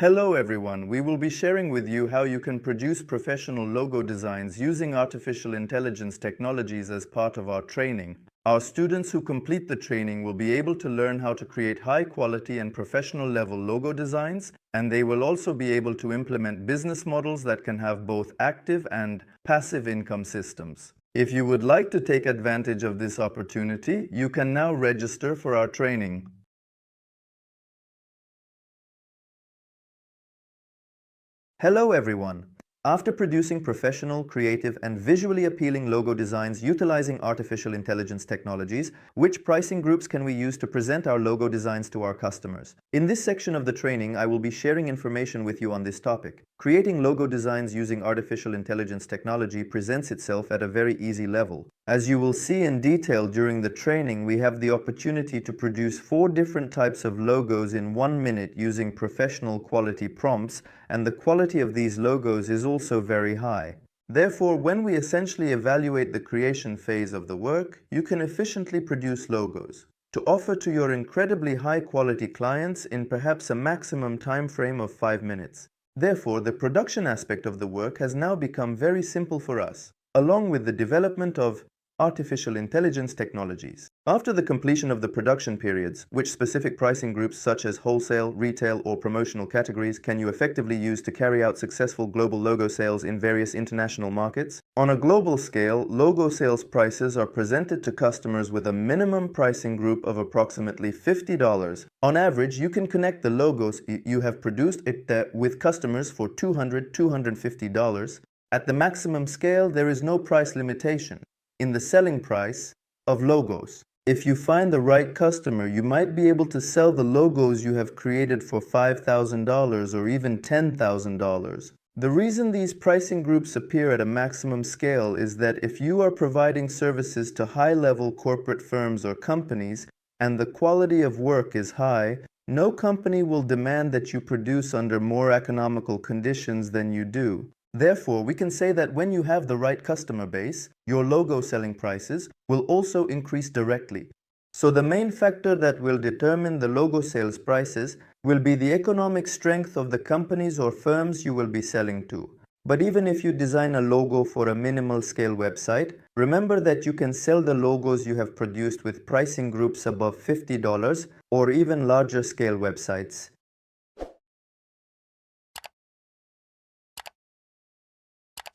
Hello everyone, we will be sharing with you how you can produce professional logo designs using artificial intelligence technologies as part of our training. Our students who complete the training will be able to learn how to create high quality and professional level logo designs, and they will also be able to implement business models that can have both active and passive income systems. If you would like to take advantage of this opportunity, you can now register for our training. Hello everyone! After producing professional, creative, and visually appealing logo designs utilizing artificial intelligence technologies, which pricing groups can we use to present our logo designs to our customers? In this section of the training, I will be sharing information with you on this topic. Creating logo designs using artificial intelligence technology presents itself at a very easy level. As you will see in detail during the training, we have the opportunity to produce 4 different types of logos in 1 minute using professional quality prompts, and the quality of these logos is also very high. Therefore, when we essentially evaluate the creation phase of the work, you can efficiently produce logos to offer to your incredibly high quality clients in perhaps a maximum time frame of 5 minutes. Therefore, the production aspect of the work has now become very simple for us, along with the development of artificial intelligence technologies. After the completion of the production periods, which specific pricing groups such as wholesale, retail, or promotional categories can you effectively use to carry out successful global logo sales in various international markets? On a global scale, logo sales prices are presented to customers with a minimum pricing group of approximately $50. On average, you can connect the logos you have produced with customers for $200, $250. At the maximum scale, there is no price limitation in the selling price of logos. If you find the right customer, you might be able to sell the logos you have created for $5,000 or even $10,000. The reason these pricing groups appear at a maximum scale is that if you are providing services to high-level corporate firms or companies and the quality of work is high, no company will demand that you produce under more economical conditions than you do. Therefore, we can say that when you have the right customer base, your logo selling prices will also increase directly. So the main factor that will determine the logo sales prices will be the economic strength of the companies or firms you will be selling to. But even if you design a logo for a minimal scale website, remember that you can sell the logos you have produced with pricing groups above $50 or even larger scale websites.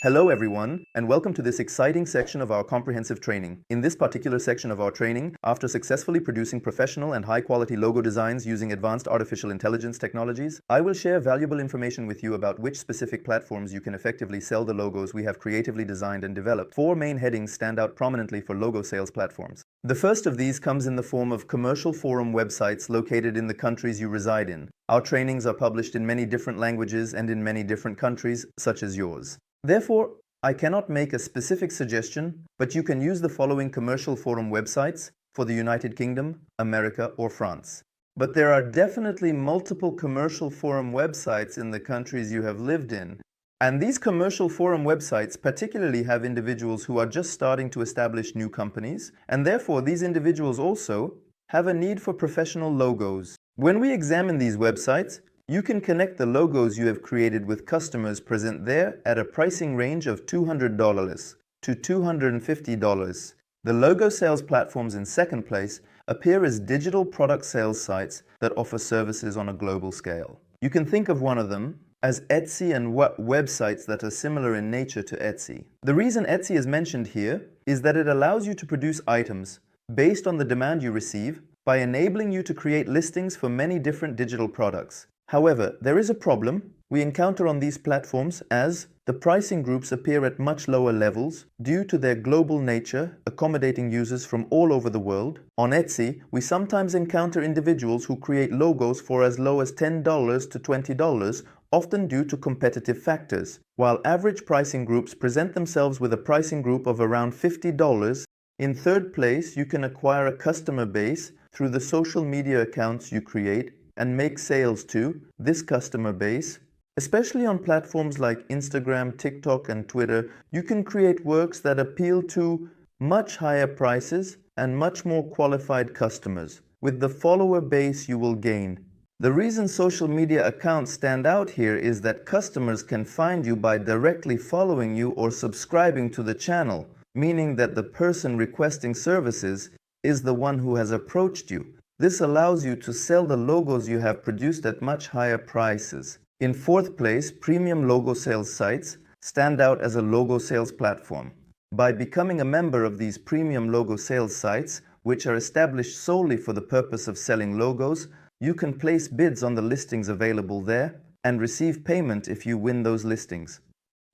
Hello everyone, and welcome to this exciting section of our comprehensive training. In this particular section of our training, after successfully producing professional and high-quality logo designs using advanced artificial intelligence technologies, I will share valuable information with you about which specific platforms you can effectively sell the logos we have creatively designed and developed. 4 main headings stand out prominently for logo sales platforms. The first of these comes in the form of commercial forum websites located in the countries you reside in. Our trainings are published in many different languages and in many different countries, such as yours. Therefore, I cannot make a specific suggestion, but you can use the following commercial forum websites for the United Kingdom, America, or France. But there are definitely multiple commercial forum websites in the countries you have lived in. And these commercial forum websites particularly have individuals who are just starting to establish new companies, and therefore these individuals also have a need for professional logos. When we examine these websites, you can connect the logos you have created with customers present there at a pricing range of $200 to $250. The logo sales platforms in second place appear as digital product sales sites that offer services on a global scale. You can think of one of them as Etsy and websites that are similar in nature to Etsy. The reason Etsy is mentioned here is that it allows you to produce items based on the demand you receive by enabling you to create listings for many different digital products. However, there is a problem we encounter on these platforms as the pricing groups appear at much lower levels due to their global nature, accommodating users from all over the world. On Etsy, we sometimes encounter individuals who create logos for as low as $10 to $20, often due to competitive factors, while average pricing groups present themselves with a pricing group of around $50. In third place, you can acquire a customer base through the social media accounts you create and make sales to this customer base. Especially on platforms like Instagram, TikTok, and Twitter, you can create works that appeal to much higher prices and much more qualified customers. With the follower base you will gain, The reason social media accounts stand out here is that customers can find you by directly following you or subscribing to the channel, meaning that the person requesting services is the one who has approached you. This allows you to sell the logos you have produced at much higher prices. In fourth place, premium logo sales sites stand out as a logo sales platform. By becoming a member of these premium logo sales sites, which are established solely for the purpose of selling logos, you can place bids on the listings available there and receive payment if you win those listings.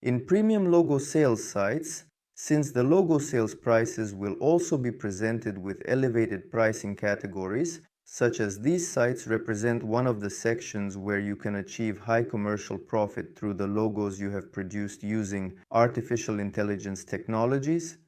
In premium logo sales sites, since the logo sales prices will also be presented with elevated pricing categories, such as these sites represent one of the sections where you can achieve high commercial profit through the logos you have produced using artificial intelligence technologies.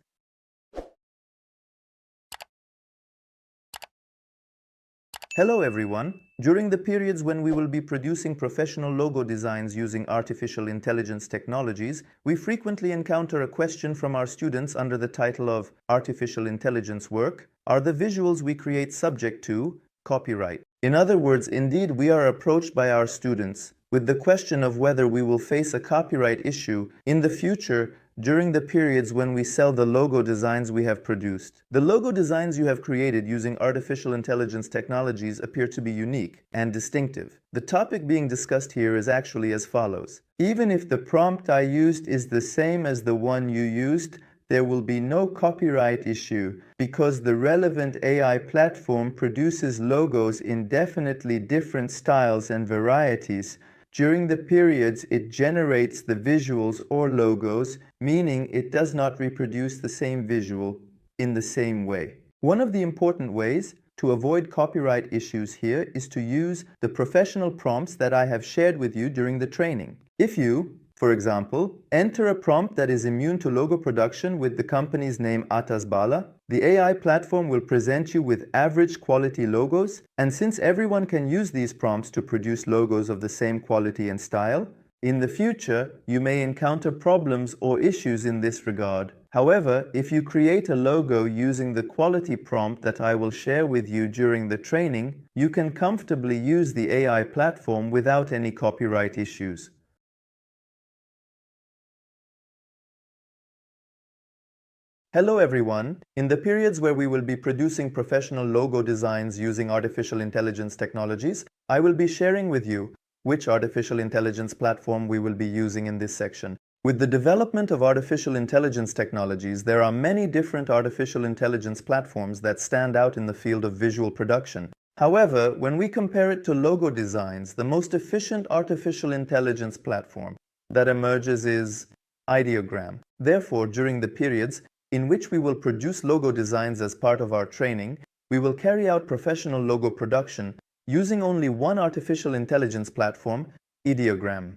Hello everyone! During the periods when we will be producing professional logo designs using artificial intelligence technologies, we frequently encounter a question from our students under the title of Artificial Intelligence Work. Are the visuals we create subject to copyright? In other words, indeed, we are approached by our students with the question of whether we will face a copyright issue in the future during the periods when we sell the logo designs we have produced. The logo designs you have created using artificial intelligence technologies appear to be unique and distinctive. The topic being discussed here is actually as follows. Even if the prompt I used is the same as the one you used, there will be no copyright issue because the relevant AI platform produces logos in definitely different styles and varieties. During the periods, it generates the visuals or logos, meaning it does not reproduce the same visual in the same way. One of the important ways to avoid copyright issues here is to use the professional prompts that I have shared with you during the training. If you, for example, enter a prompt that is immune to logo production with the company's name Atas Bala, the AI platform will present you with average quality logos, and since everyone can use these prompts to produce logos of the same quality and style, in the future you may encounter problems or issues in this regard. However, if you create a logo using the quality prompt that I will share with you during the training, you can comfortably use the AI platform without any copyright issues. Hello everyone! In the periods where we will be producing professional logo designs using artificial intelligence technologies, I will be sharing with you which artificial intelligence platform we will be using in this section. With the development of artificial intelligence technologies, there are many different artificial intelligence platforms that stand out in the field of visual production. However, when we compare it to logo designs, the most efficient artificial intelligence platform that emerges is Ideogram. Therefore, during the periods in which we will produce logo designs as part of our training, we will carry out professional logo production using only one artificial intelligence platform, Ideogram.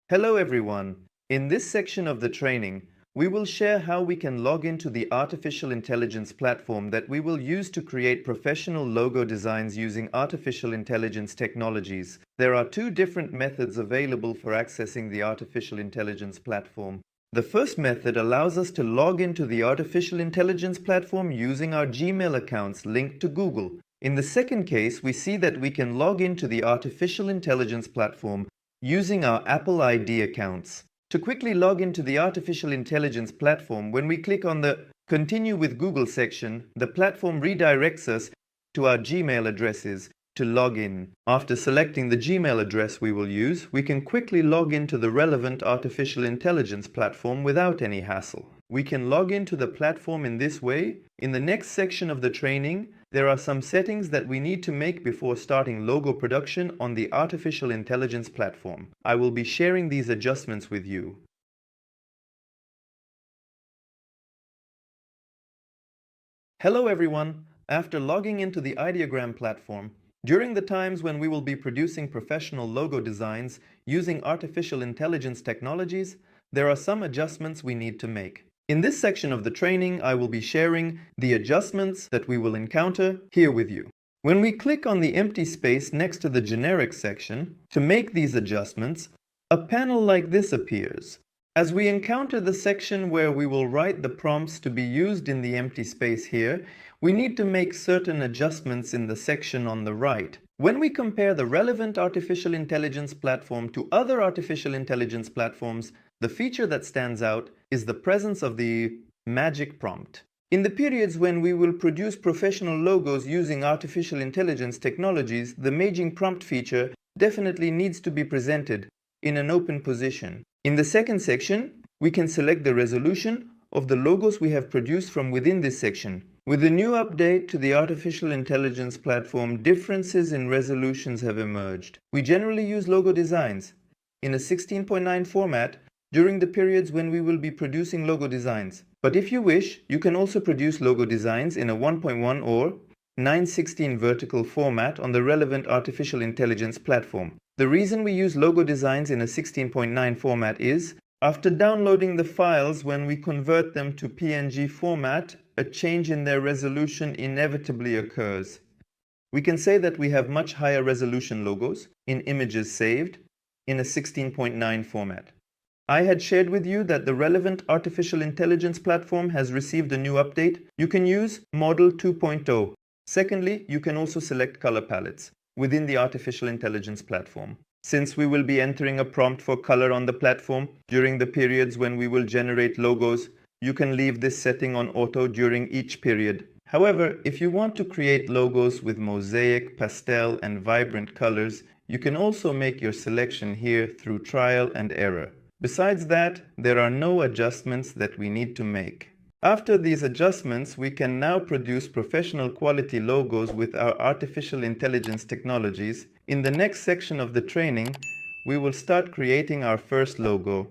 Hello everyone! In this section of the training, we will share how we can log into the artificial intelligence platform that we will use to create professional logo designs using artificial intelligence technologies. There are two different methods available for accessing the artificial intelligence platform. The first method allows us to log into the artificial intelligence platform using our Gmail accounts linked to Google. In the second case, we see that we can log into the artificial intelligence platform using our Apple ID accounts. To quickly log into the artificial intelligence platform, when we click on the Continue with Google section, the platform redirects us to our Gmail addresses to log in. After selecting the Gmail address we will use, we can quickly log into the relevant artificial intelligence platform without any hassle. We can log into the platform in this way. In the next section of the training, there are some settings that we need to make before starting logo production on the artificial intelligence platform. I will be sharing these adjustments with you. Hello everyone! After logging into the Ideogram platform, during the times when we will be producing professional logo designs using artificial intelligence technologies, there are some adjustments we need to make. In this section of the training, I will be sharing the adjustments that we will encounter here with you. When we click on the empty space next to the generic section to make these adjustments, a panel like this appears. As we encounter the section where we will write the prompts to be used in the empty space here, we need to make certain adjustments in the section on the right. When we compare the relevant artificial intelligence platform to other artificial intelligence platforms, the feature that stands out is the presence of the magic prompt. In the periods when we will produce professional logos using artificial intelligence technologies, the magic prompt feature definitely needs to be presented in an open position. In the second section, we can select the resolution of the logos we have produced from within this section. With the new update to the artificial intelligence platform, differences in resolutions have emerged. We generally use logo designs in a 16:9 format during the periods when we will be producing logo designs. But if you wish, you can also produce logo designs in a 1.1 or 9:16 vertical format on the relevant artificial intelligence platform. The reason we use logo designs in a 16:9 format is, after downloading the files, when we convert them to PNG format, a change in their resolution inevitably occurs. We can say that we have much higher resolution logos in images saved in a 16:9 format. I had shared with you that the relevant artificial intelligence platform has received a new update. You can use Model 2.0. Secondly, you can also select color palettes within the artificial intelligence platform. Since we will be entering a prompt for color on the platform during the periods when we will generate logos, you can leave this setting on auto during each period. However, if you want to create logos with mosaic, pastel, and vibrant colors, you can also make your selection here through trial and error. Besides that, there are no adjustments that we need to make. After these adjustments, we can now produce professional quality logos with our artificial intelligence technologies. In the next section of the training, we will start creating our first logo.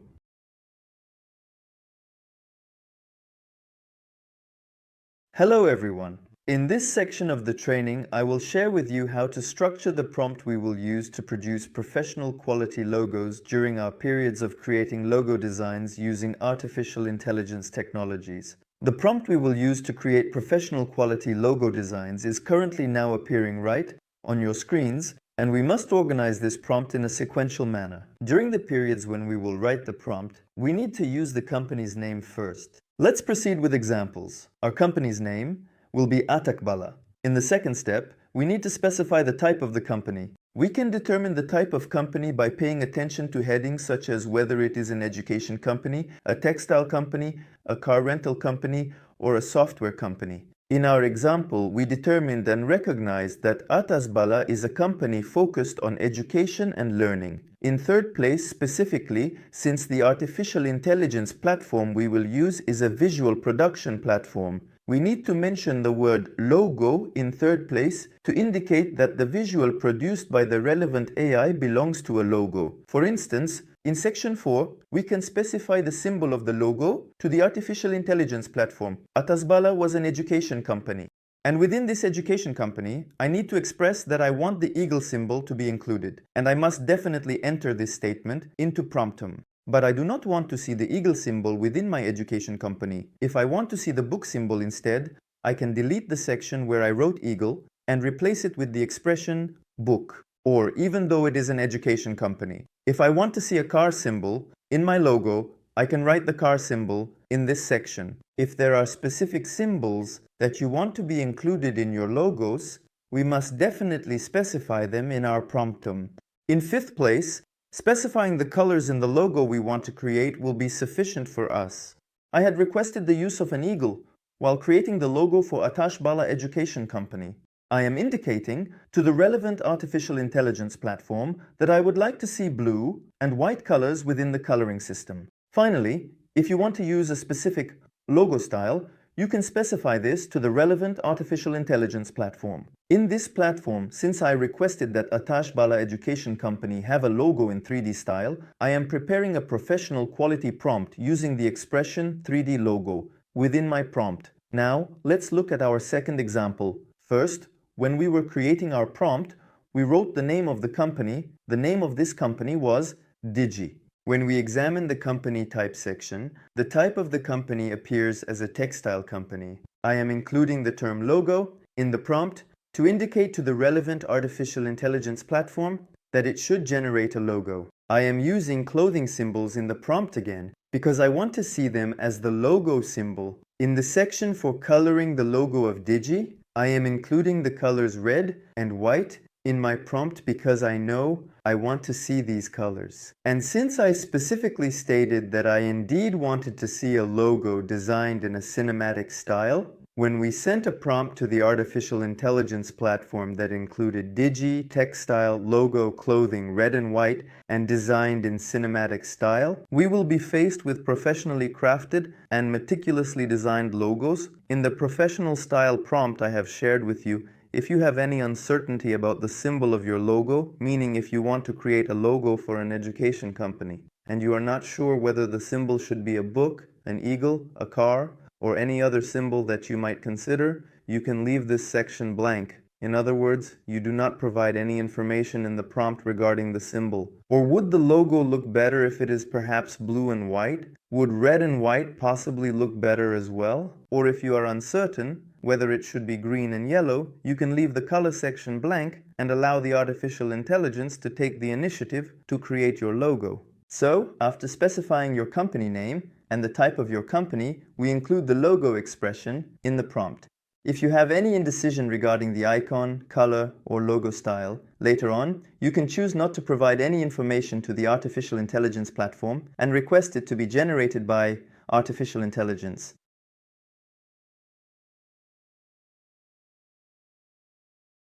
Hello everyone. In this section of the training, I will share with you how to structure the prompt we will use to produce professional quality logos during our periods of creating logo designs using artificial intelligence technologies. The prompt we will use to create professional quality logo designs is currently now appearing right on your screens, and we must organize this prompt in a sequential manner. During the periods when we will write the prompt, we need to use the company's name first. Let's proceed with examples. Our company's name will be Atakbala. In the second step, we need to specify the type of the company. We can determine the type of company by paying attention to headings such as whether it is an education company, a textile company, a car rental company, or a software company. In our example, we determined and recognized that Atakbala is a company focused on education and learning. In third place, specifically, since the artificial intelligence platform we will use is a visual production platform, we need to mention the word logo in third place to indicate that the visual produced by the relevant AI belongs to a logo. For instance, in section 4, we can specify the symbol of the logo to the artificial intelligence platform. Atakbala was an education company. And within this education company, I need to express that I want the eagle symbol to be included. And I must definitely enter this statement into Promptum. But I do not want to see the eagle symbol within my education company. If I want to see the book symbol instead, I can delete the section where I wrote eagle and replace it with the expression book, or even though it is an education company. If I want to see a car symbol in my logo, I can write the car symbol in this section. If there are specific symbols that you want to be included in your logos, we must definitely specify them in our Promptum. In fifth place, specifying the colors in the logo we want to create will be sufficient for us. I had requested the use of an eagle while creating the logo for Atakbala Education Company. I am indicating to the relevant artificial intelligence platform that I would like to see blue and white colors within the coloring system. Finally, if you want to use a specific logo style, you can specify this to the relevant artificial intelligence platform. In this platform, since I requested that Atakbala Education Company have a logo in 3D style, I am preparing a professional quality prompt using the expression 3D logo within my prompt. Now, let's look at our second example. First, when we were creating our prompt, we wrote the name of the company. The name of this company was Digi. When we examine the company type section, the type of the company appears as a textile company. I am including the term logo in the prompt to indicate to the relevant artificial intelligence platform that it should generate a logo. I am using clothing symbols in the prompt again because I want to see them as the logo symbol In the section for coloring the logo of Digi, I am including the colors red and white in my prompt because I know I want to see these colors. And since I specifically stated that I indeed wanted to see a logo designed in a cinematic style, when we sent a prompt to the artificial intelligence platform that included Digi, textile, logo, clothing, red and white, and designed in cinematic style, we will be faced with professionally crafted and meticulously designed logos. In the professional style prompt I have shared with you, if you have any uncertainty about the symbol of your logo, meaning if you want to create a logo for an education company, and you are not sure whether the symbol should be a book, an eagle, a car, or any other symbol that you might consider, you can leave this section blank. In other words, you do not provide any information in the prompt regarding the symbol. Or would the logo look better if it is perhaps blue and white? Would red and white possibly look better as well? Or if you are uncertain whether it should be green and yellow, you can leave the color section blank and allow the artificial intelligence to take the initiative to create your logo. So, after specifying your company name and the type of your company, we include the logo expression in the prompt. If you have any indecision regarding the icon, color, or logo style, later on, you can choose not to provide any information to the artificial intelligence platform and request it to be generated by artificial intelligence.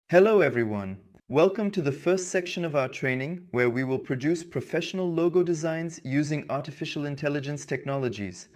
Hello everyone! Welcome to the first section of our training where we will produce professional logo designs using artificial intelligence technologies.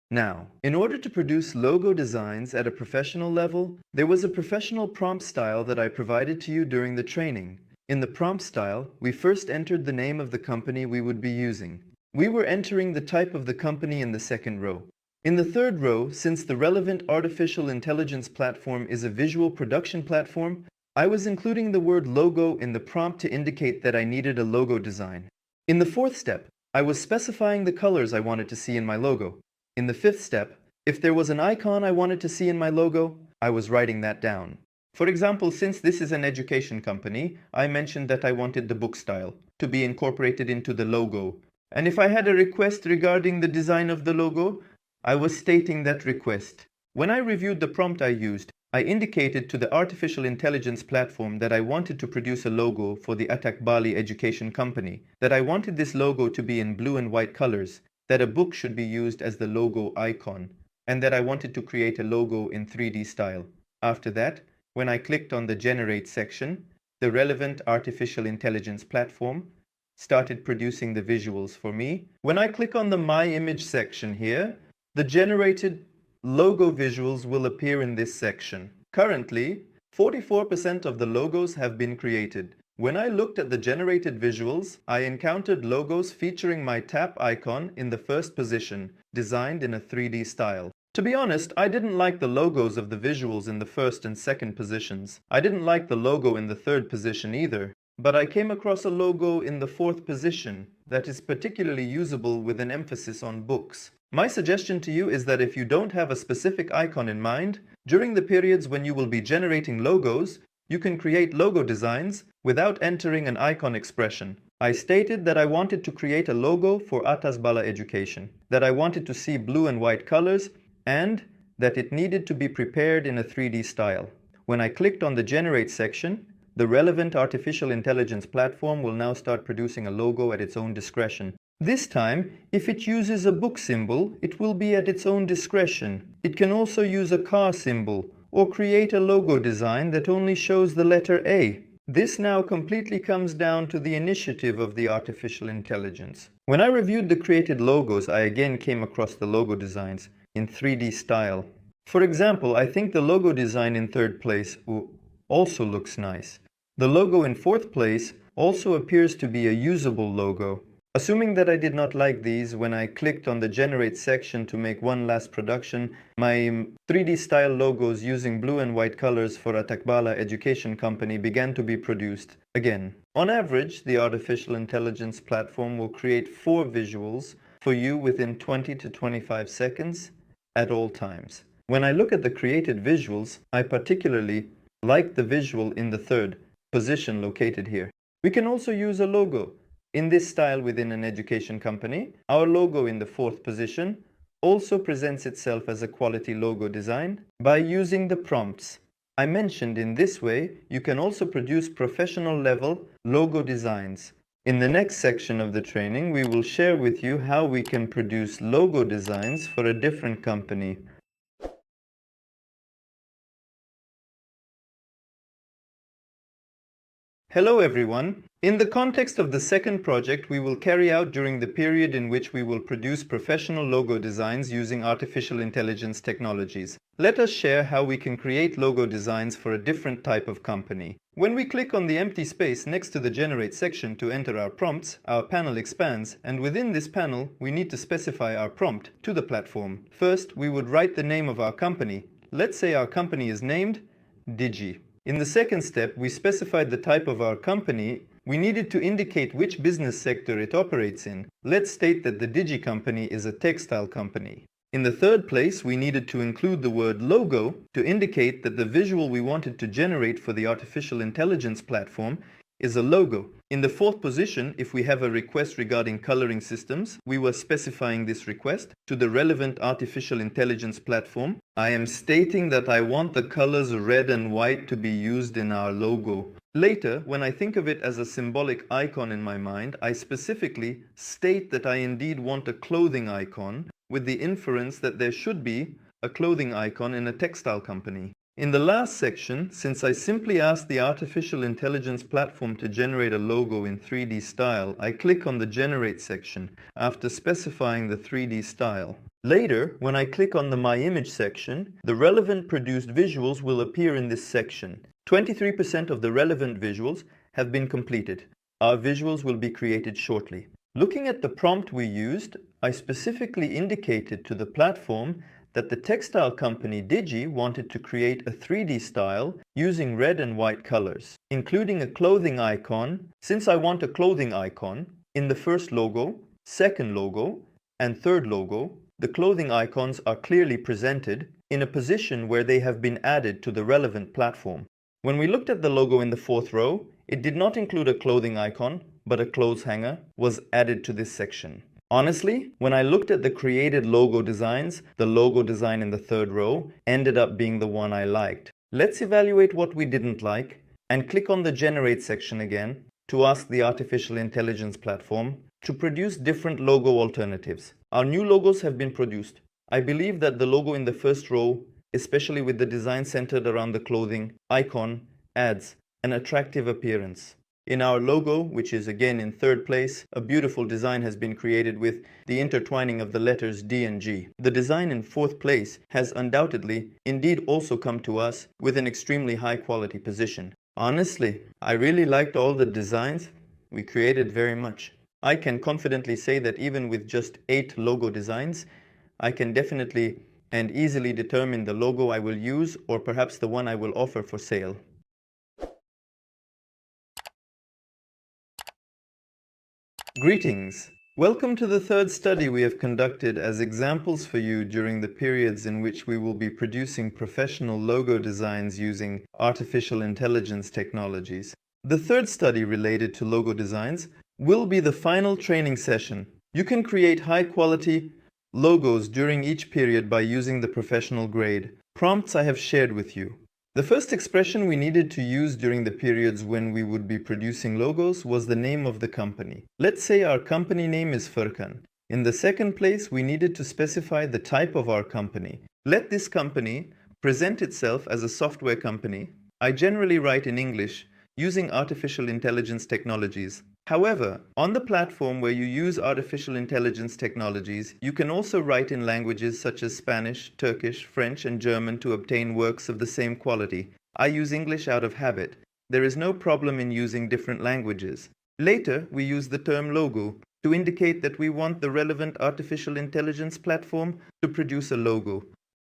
Now, in order to produce logo designs at a professional level, there was a professional prompt style that I provided to you during the training. In the prompt style, we first entered the name of the company we would be using. We were entering the type of the company in the second row. In the third row, since the relevant artificial intelligence platform is a visual production platform, I was including the word logo in the prompt to indicate that I needed a logo design. In the fourth step, I was specifying the colors I wanted to see in my logo. In the fifth step, if there was an icon I wanted to see in my logo, I was writing that down. For example, since this is an education company, I mentioned that I wanted the book style to be incorporated into the logo. And if I had a request regarding the design of the logo, I was stating that request. When I reviewed the prompt I used, I indicated to the artificial intelligence platform that I wanted to produce a logo for the Atak Bali education company, that I wanted this logo to be in blue and white colors, that a book should be used as the logo icon, and that I wanted to create a logo in 3D style. After that, when I clicked on the Generate section, the relevant artificial intelligence platform started producing the visuals for me. When I click on the My Image section here, the generated logo visuals will appear in this section. Currently, 44% of the logos have been created. When I looked at the generated visuals, I encountered logos featuring my tap icon in the first position, designed in a 3D style. To be honest, I didn't like the logos of the visuals in the first and second positions. I didn't like the logo in the third position either. But I came across a logo in the fourth position that is particularly usable with an emphasis on books. My suggestion to you is that if you don't have a specific icon in mind, during the periods when you will be generating logos, you can create logo designs without entering an icon expression. I stated that I wanted to create a logo for Atas Bala Education, that I wanted to see blue and white colors, and that it needed to be prepared in a 3D style. When I clicked on the Generate section, the relevant artificial intelligence platform will now start producing a logo at its own discretion. This time, if it uses a book symbol, it will be at its own discretion. It can also use a car symbol or create a logo design that only shows the letter A. This now completely comes down to the initiative of the artificial intelligence. When I reviewed the created logos, I again came across the logo designs in 3D style. For example, I think the logo design in third place also looks nice. The logo in fourth place also appears to be a usable logo. Assuming that I did not like these, when I clicked on the Generate section to make one last production, my 3D style logos using blue and white colors for Atak Bala Education Company began to be produced. Again, on average, the artificial intelligence platform will create 4 visuals for you within 20 to 25 seconds at all times. When I look at the created visuals, I particularly like the visual in the third position located here. We can also use a logo in this style within an education company, our logo in the fourth position, also presents itself as a quality logo design by using the prompts I mentioned. In this way, you can also produce professional level logo designs. In the next section of the training, we will share with you how we can produce logo designs for a different company. Hello everyone. In the context of the second project we will carry out during the period in which we will produce professional logo designs using artificial intelligence technologies, let us share how we can create logo designs for a different type of company. When we click on the empty space next to the Generate section to enter our prompts, our panel expands, and within this panel we need to specify our prompt to the platform. First, we would write the name of our company. Let's say our company is named Digi. In the second step, we specified the type of our company. We needed to indicate which business sector it operates in. Let's state that the Digi company is a textile company. In the third place, we needed to include the word logo to indicate that the visual we wanted to generate for the artificial intelligence platform is a logo. In the fourth position, if we have a request regarding coloring systems, we were specifying this request to the relevant artificial intelligence platform. I am stating that I want the colors red and white to be used in our logo. Later, when I think of it as a symbolic icon in my mind, I specifically state that I indeed want a clothing icon with the inference that there should be a clothing icon in a textile company. In the last section, since I simply asked the artificial intelligence platform to generate a logo in 3D style, I click on the Generate section after specifying the 3D style. Later, when I click on the My Image section, the relevant produced visuals will appear in this section. 23% of the relevant visuals have been completed. Our visuals will be created shortly. Looking at the prompt we used, I specifically indicated to the platform that the textile company Digi wanted to create a 3D style using red and white colors, including a clothing icon. Since I want a clothing icon, in the first logo, second logo, and third logo, the clothing icons are clearly presented in a position where they have been added to the relevant platform. When we looked at the logo in the fourth row, it did not include a clothing icon, but a clothes hanger was added to this section. Honestly, when I looked at the created logo designs, the logo design in the third row ended up being the one I liked. Let's evaluate what we didn't like and click on the Generate section again to ask the artificial intelligence platform to produce different logo alternatives. Our new logos have been produced. I believe that the logo in the first row, especially with the design centered around the clothing icon, adds an attractive appearance. In our logo, which is again in third place, a beautiful design has been created with the intertwining of the letters D and G. The design in fourth place has undoubtedly indeed also come to us with an extremely high quality position. Honestly, I really liked all the designs we created very much. I can confidently say that even with just 8 logo designs, I can definitely and easily determine the logo I will use or perhaps the one I will offer for sale. Greetings! Welcome to the third study we have conducted as examples for you during the periods in which we will be producing professional logo designs using artificial intelligence technologies. The third study related to logo designs will be the final training session. You can create high-quality logos during each period by using the professional grade prompts I have shared with you. The first expression we needed to use during the periods when we would be producing logos was the name of the company. Let's say our company name is Furkan. In the second place, we needed to specify the type of our company. Let this company present itself as a software company. I generally write in English using artificial intelligence technologies. However, on the platform where you use artificial intelligence technologies, you can also write in languages such as Spanish, Turkish, French, and German to obtain works of the same quality. I use English out of habit. There is no problem in using different languages. Later, we use the term logo to indicate that we want the relevant artificial intelligence platform to produce a logo.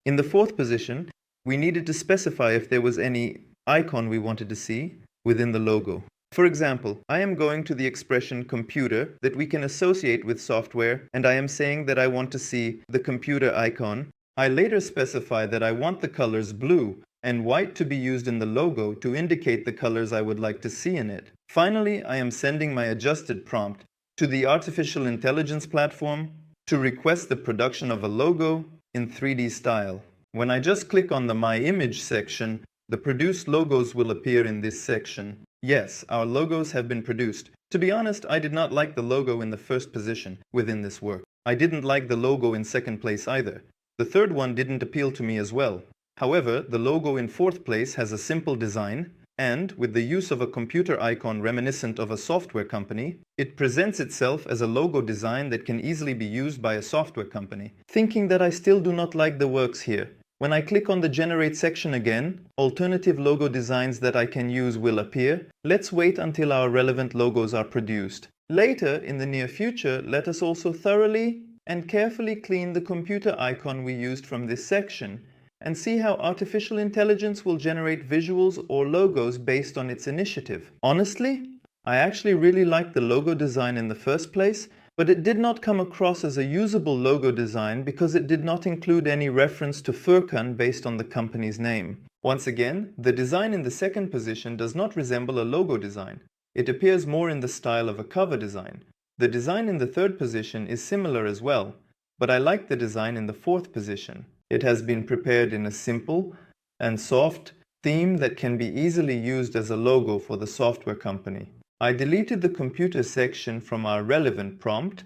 In the fourth position, we needed to specify if there was any icon we wanted to see within the logo. For example, I am going to the expression computer that we can associate with software, and I am saying that I want to see the computer icon. I later specify that I want the colors blue and white to be used in the logo to indicate the colors I would like to see in it. Finally, I am sending my adjusted prompt to the artificial intelligence platform to request the production of a logo in 3D style. When I just click on the My Image section, the produced logos will appear in this section. Yes, our logos have been produced. To be honest, I did not like the logo in the first position within this work. I didn't like the logo in second place either. The third one didn't appeal to me as well. However, the logo in fourth place has a simple design, and with the use of a computer icon reminiscent of a software company, it presents itself as a logo design that can easily be used by a software company. Thinking that I still do not like the works here. When I click on the Generate section again, alternative logo designs that I can use will appear. Let's wait until our relevant logos are produced. Later, in the near future, let us also thoroughly and carefully clean the computer icon we used from this section and see how artificial intelligence will generate visuals or logos based on its initiative. Honestly, I actually really liked the logo design in the first place, but it did not come across as a usable logo design because it did not include any reference to Furkan based on the company's name. Once again, the design in the second position does not resemble a logo design. It appears more in the style of a cover design. The design in the third position is similar as well, but I like the design in the fourth position. It has been prepared in a simple and soft theme that can be easily used as a logo for the software company. I deleted the computer section from our relevant prompt,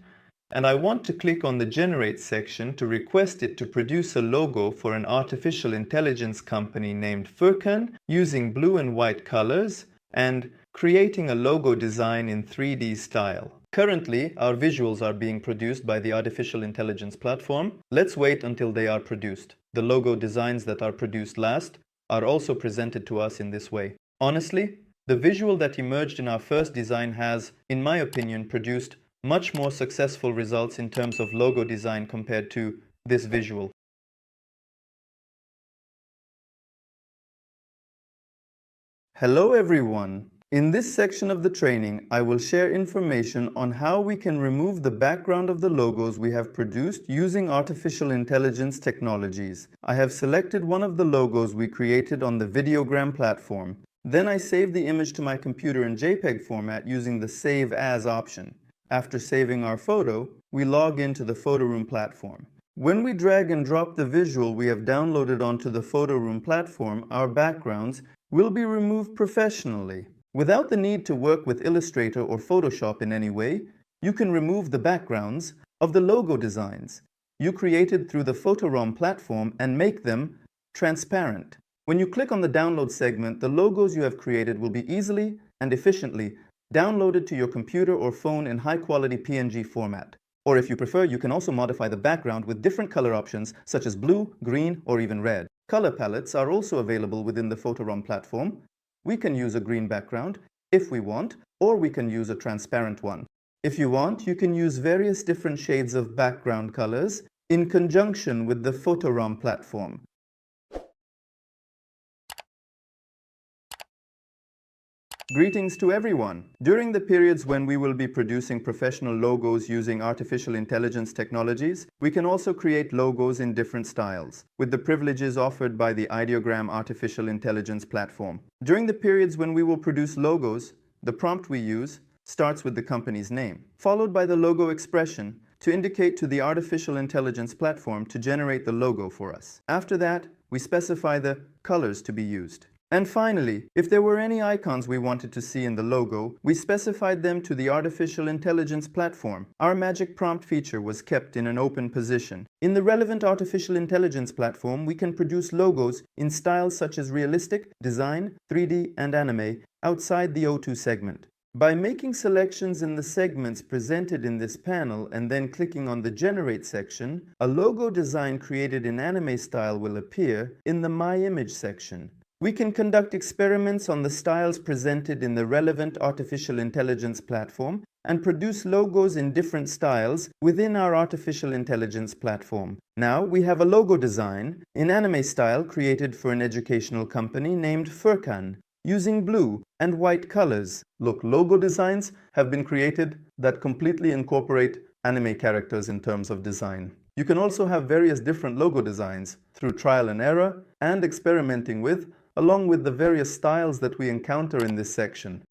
and I want to click on the Generate section to request it to produce a logo for an artificial intelligence company named Furkan using blue and white colors and creating a logo design in 3D style. Currently, our visuals are being produced by the artificial intelligence platform. Let's wait until they are produced. The logo designs that are produced last are also presented to us in this way. Honestly, the visual that emerged in our first design has, in my opinion, produced much more successful results in terms of logo design compared to this visual. Hello everyone! In this section of the training, I will share information on how we can remove the background of the logos we have produced using artificial intelligence technologies. I have selected one of the logos we created on the Videogram platform. Then I save the image to my computer in JPEG format using the Save As option. After saving our photo, we log into the PhotoRoom platform. When we drag and drop the visual we have downloaded onto the PhotoRoom platform, our backgrounds will be removed professionally. Without the need to work with Illustrator or Photoshop in any way, you can remove the backgrounds of the logo designs you created through the PhotoROM platform and make them transparent. When you click on the download segment, the logos you have created will be easily and efficiently downloaded to your computer or phone in high-quality PNG format. Or if you prefer, you can also modify the background with different color options such as blue, green, or even red. Color palettes are also available within the PhotoROM platform. We can use a green background if we want, or we can use a transparent one. If you want, you can use various different shades of background colors in conjunction with the PhotoROM platform. Greetings to everyone! During the periods when we will be producing professional logos using artificial intelligence technologies, we can also create logos in different styles, with the privileges offered by the Ideogram artificial intelligence platform. During the periods when we will produce logos, the prompt we use starts with the company's name, followed by the logo expression to indicate to the artificial intelligence platform to generate the logo for us. After that, we specify the colors to be used. And finally, if there were any icons we wanted to see in the logo, we specified them to the artificial intelligence platform. Our magic prompt feature was kept in an open position. In the relevant artificial intelligence platform, we can produce logos in styles such as realistic, design, 3D, and anime outside the O2 segment. By making selections in the segments presented in this panel and then clicking on the Generate section, a logo design created in anime style will appear in the My Image section. We can conduct experiments on the styles presented in the relevant artificial intelligence platform and produce logos in different styles within our artificial intelligence platform. Now we have a logo design in anime style created for an educational company named Furkan using blue and white colors. Look, logo designs have been created that completely incorporate anime characters in terms of design. You can also have various different logo designs through trial and error and experimenting with, along with the various styles that we encounter in this section.